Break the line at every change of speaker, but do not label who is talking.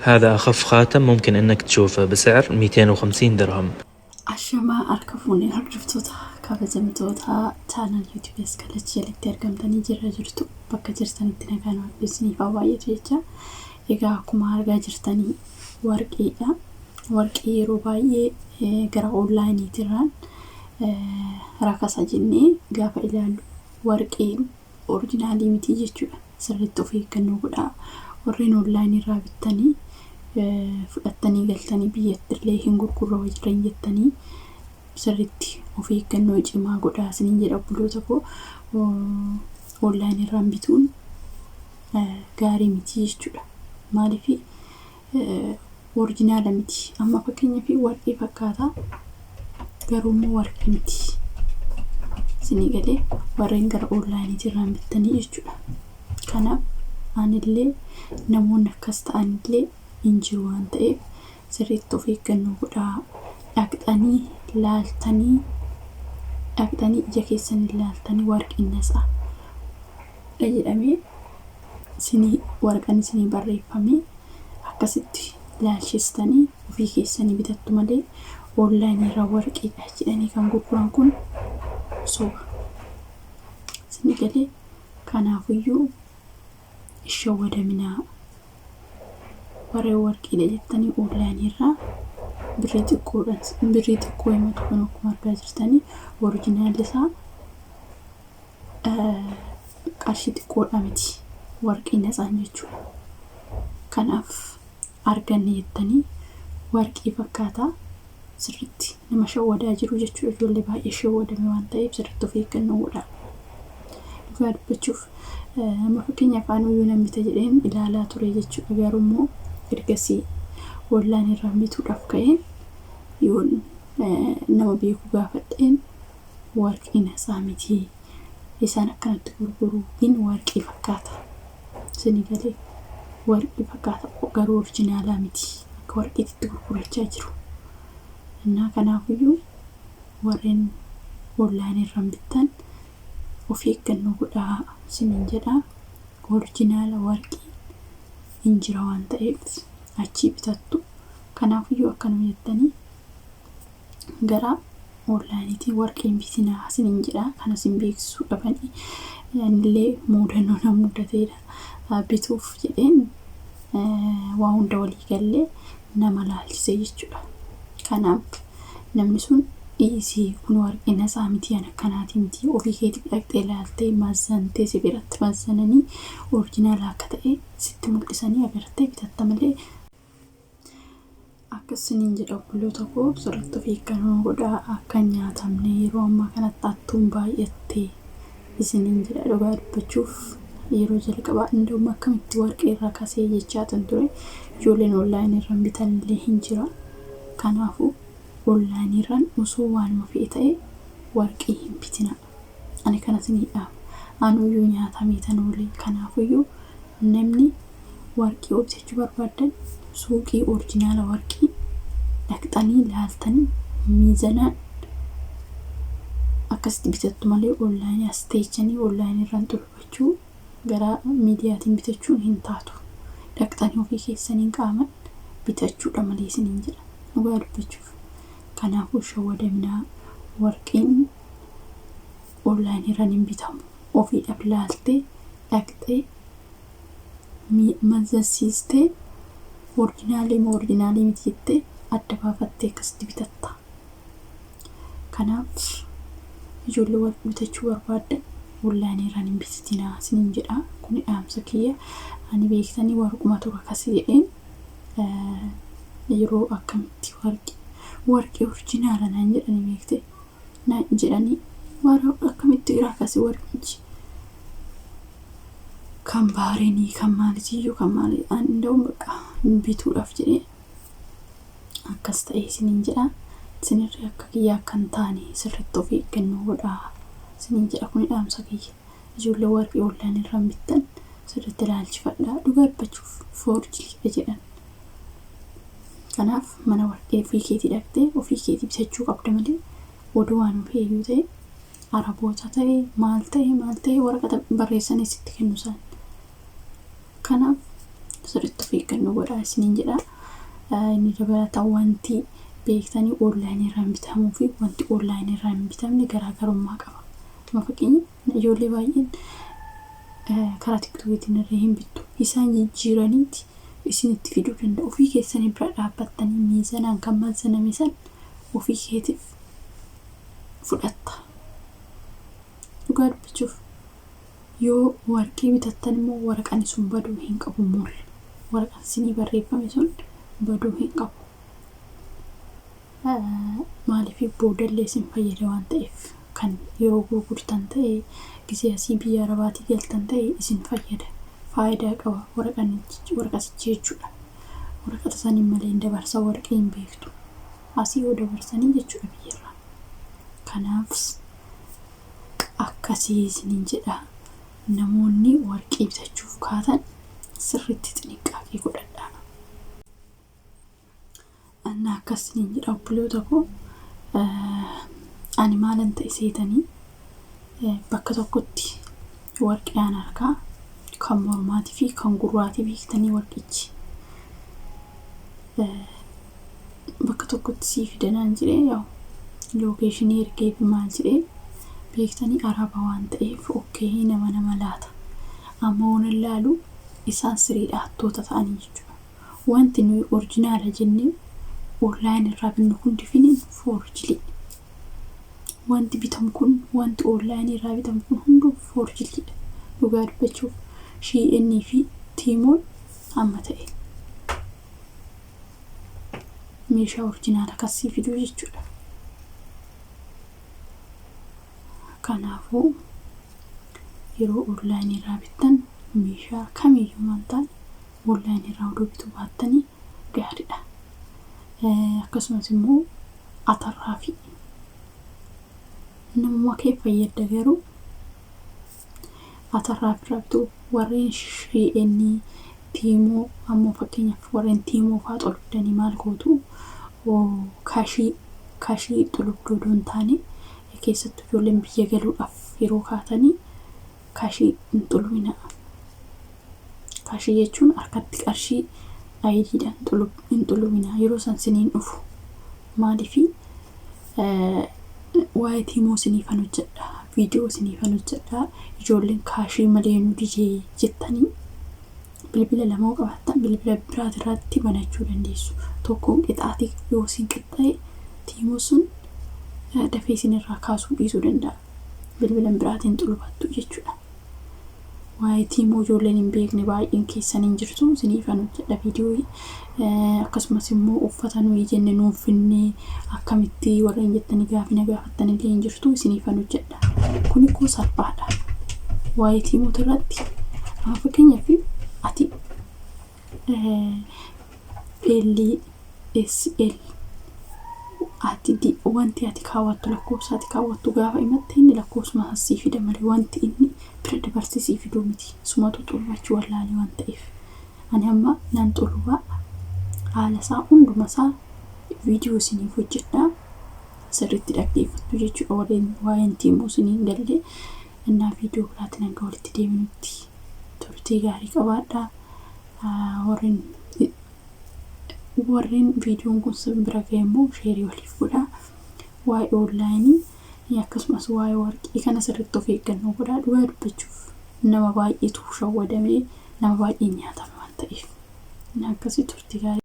هذا أخف خاتم ممكن إنك تشوفه بسعر 250 درهم.
Ashamaa harka fuunee hordoftoota kabajamtoota chaanal YouTube Eskalech jalatti argamtanii jirtu bakka jirtanitti nagaan waaqessanii baay'eetu jecha. Egaa akkuma argaa jirtanii warqiidha. Warqii yeroo baay'ee gara onlaayiniitirraan rakasa jennee gaafa ilaallu warqiin oriijinaalii miti jechuudha. Sirriitti of eeggannoo godhaa. Warreen onlaayinirraa bittanii fudhattanii galtanii biyyattillee hin gurgurra wajjin jettanii sirriitti of eeggannoo cimaa godhaa isiniin jedha obboloota koo. Onlaayinirraan bituun gaarii miti jechuudha. Maaliif oriijinaala miti. Amma fakkeenyaaf warqii fakkaata garuu immoo warqii miti. Isinii galee warreen gara onlaayiniitirraan bittanii jechuudha. Kanaaf anillee namoonni akkas ta'anillee hin jiru waan ta'eef sirriitti of eeggannoo godhaa. Dhaqxanii laaltanii ija keessan laaltanii warqiin nasaa jedhamee warqaan isinii barreeffamee akkasitti laalchistanii ofii keessanii bitattu malee onlaayinirraa warqiidha jedhanii kan gurguran kun soba. Isinii galee kanaafiyyuu shawwadaminaa. Warreen warqiidha jettanii onlaayinirraa birrii xiqqoo himatu kan akkuma argaa jirtanii oriijinaalli isaa qarshii xiqqoodha miti. Warqii nasaan jechuudha. Kanaaf arganne jettanii warqii fakkaataa sirriitti nama shawwadaa jiru jechuudha. Ijoollee baay'ee shawwadame waan ta'eef sirriitti of eeggannoo godhaa. Dhugaa dubbachuuf amma fakkeenya afaan uyyuu namni jedheen ilaalaa ture jechuudha. Garuu immoo ergasii onlaayinirraan bituudhaaf ka'een yoon nama beeku gaafadheen warqii nasaa miti. Isaan akkanatti gurguruun warqii fakkaata. Isinii galee warqii fakkaata garuu oriijinaalaa miti. Akka warqiitti gurgurachaa jiru. Kanaafiyyuu warreen onlaayinirraan bittan of eeggannoo godhaa isiniin jedhaa. Oriijinaala warqii hin jira waan ta'eef achii bitattu. Kanaafiyyuu akkanuma jettanii gara onlaayiniitiin warqeen bitinaa isiniin jedhaa. Kana isin beeksisuu dhabanii anillee muudannoo na mudateedha. Bituuf jedheen waa hunda walii gallee nama laalchisee jechuudha. Kanaaf namni sun dhiisii kun warqii nasaa miti akkanaati miti. Ofii keetii dhaqxee ilaaltee mazzantee si biratti mazzananii oriijinaala akka ta'e sitti mul'isanii agartee bitatta malee. Akkasiniin jedha obboloota koo sirriitti of eeggannoo godhaa. Akka hin nyaatamne yeroo ammaa kanatti hattuun baay'attee isiniin jedha. Dhugaa dubbachuuf yeroo jalqabaa hundumtuu akkamitti warqee irraa kasee jechaa ture. Ijoolleen onlaayinirraan bitanillee hin jira. Kanaafuu onlaayinirraan osoo waanuma fe'e ta'e warqii hin bitinaa. Ani kanas ni dhaaba. Anuyyuu nyaatamee tan oolee. Kanaafiyyuu namni warqii bitachuu barbaadan suuqii oriijinaala warqii dhaqxanii laaltanii miizanaan akkasitti bitattu malee onlaayinii as teechanii onlaayinirraan xulfachuu gara miidiyaatiin bitachuun hin taatu. Dhaqxanii ofii keessaniin qaaman bitachuudha malee isiniin jedha. Dhugaa dubbachuuf. Kanaafuu shawwadaminaa. Warqiin onlaayinirraan hin bitamu. Ofiidhaaf laaltee dhaqxee mazzansiistee oriijinaalii miti jettee adda baafattee akkasitti bitatta. Kanaaf ijoollee warqii bitachuu barbaadan onlaayinirraan hin bitatinaa isiniin jedha. Kun dhaamsa kiyya. Ani beektanii warquma tura akkasii jedheen yeroo akkamitti warqii oriijinaala naan jedhanii beekte naan jedhanii akkamitti irraa akkasii warqichi kan baareenii kan maalitiyyuu kan maalii anda'uun bakka bituudhaaf jedhee akkas ta'e isiniin jedha. Isinirra akka kiyyaa kan taane sirriitti of eeggannoo godhaa isiniin jedha. Kun dhaamsa kiyya. Ijoollee warqii onlaayinirraan bittan sirriitti ilaalchifadhaa. Dhugaa dubbachuuf foorjiidha jedhan. Kanaaf mana warqee ofii keetii dhaqxee ofii keetii bitachuu qabda malee oduu waan feeyyuu ta'e araboota ta'e maal ta'e waraqata barreessanii sitti kennu isaan. Kanaaf sirriitti of eeggannoo godhaa isiniin jedha. Inni dabalataa wanti beektanii online irraan bitamuu fi wanti online irraan hin bitamne garaagarummaa qaba. Fakkeenyaaf ijoollee baay'een karaa TikTokiitiin irraa hin bittu. Isaan jijjiiraniiti isinitti fiduu danda'u. Ofii keessanii bira dhaabbattanii miizanaan kan mazaname san ofii keetiif fudhatta. Dhugaa dubbachuuf yoo warqii bitattan immoo waraqaan sun baduu hin qabu mool. Waraqaan isinii barreeffame sun baduu hin qabu. Maaliif boodallee isin fayyada waan ta'eef kan yeroo gurgurtan ta'e gisee asii biyya arabaatii galtan ta'e isin fayyada. Faayidaa qaba waraqasichi jechuudha. Waraqata saniin malee hin dabarsa warqee hin beektu. Asii yoo dabarsanii jechuudha biyyarraa. Kanaaf akkasii isiniin jedha. Namoonni warqee bitachuuf kaatan sirriitti xinqaaqee godhadhaa. Anna akkasiniin jedha obboloota koo ani maalan ta'e seetanii bakka tokkotti warqee aan argaa kan mormaatii fi kan gurraatii beektanii warqichi bakka tokkotti sii fidanaan jedhee yaa'u lookeeshinii ergee fi maal jedhee beektanii araba waan ta'eef okkee nama laata. Amma waan ilaalu isaan siriidha hattoota ta'anii jechuudha. Wanti nuyi orjinaala jennee online irraa binnu hundi finiin forjilii. Wanti bitamu kun wanti online irraa bitamu kun hunduu forjiliidha. Dhugaa dubbachuuf Shein fi Tmall amma ta'e meeshaa orjinaala akkasii fiduu jechuudha. Kanaafuu yeroo online irraa bittan meeshaa kamiyyuu waan ta'an online irraa oduu bituu baattanii gaariidha. Akkasumas immoo atarraa fi nama kee fayyada garuu atarraa bituu warreen Shein Tmall ammoo fakkeenyaaf warreen Tmall fa'aa xoludanii maal gootu kaashii xolubdoon taane keessattuu ijoolleen biyya galuudhaaf yeroo kaatanii kaashii hin xolubina. Kaashii jechuun harkatti qarshii ID'dhaan hin xolubina. Yeroo san siniin dhufu maaliifi waa'ee Tmall siniifan hojjedha. Viidiyoo siniifan hojjedha. Ijoolleen kaashii malee nu dijee jettanii bilbila lama qabaattan bilbila biraatirratti banachuu dandeessu. Tokkoon qixaatii yoo isin qixxaa'e Tmall sun dafee isinirraa kaasuu dhiisuu danda'a. Bilbilan biraatiin xulubattu jechuudha. Waa'ee Tmall ijoolleen hin beekne baay'een keessan hin jirtu siniifan hojjedha viidiyoo. Akkasumas immoo uffata nuyi jenne nuuf finnee akkamitti warreen jettanii gaafina gaafattan illee hin jirtu siniifan hojjedha. Kun koo salphaadha. Waa'ee Tmall irratti fakkeenyaaf ati LSL ati wanti ati kaawwattu lakkoofsa ati kaawwattu gaafa himatte inni lakkoofsuma asii fida malee wanti inni bira dabarsisii fiduu miti. Sumatu xulbachuu wallaalee waan ta'eef ani amma nan xulbaa haala isaa hundumasaa viidiyoo isiniif hojjedha. Sirriitti dhaggeeffattu jechuudha. Warreen waa'een Tmall isiniin galle innaa viidiyoo biraatiin hanga walitti deebinutti turtii gaarii qabaadhaa. Warreen viidiyoon kun sin bira ga'e immoo sheerii waliif godhaa. Waa'ee onlaayinii akkasumas waa'ee warqii kana sirriitti of eeggannoo godhaa. Dhugaa dubbachuuf nama baay'eetu shawwadamee nama baay'ee nyaatama waan ta'eef akkasii turtii gaarii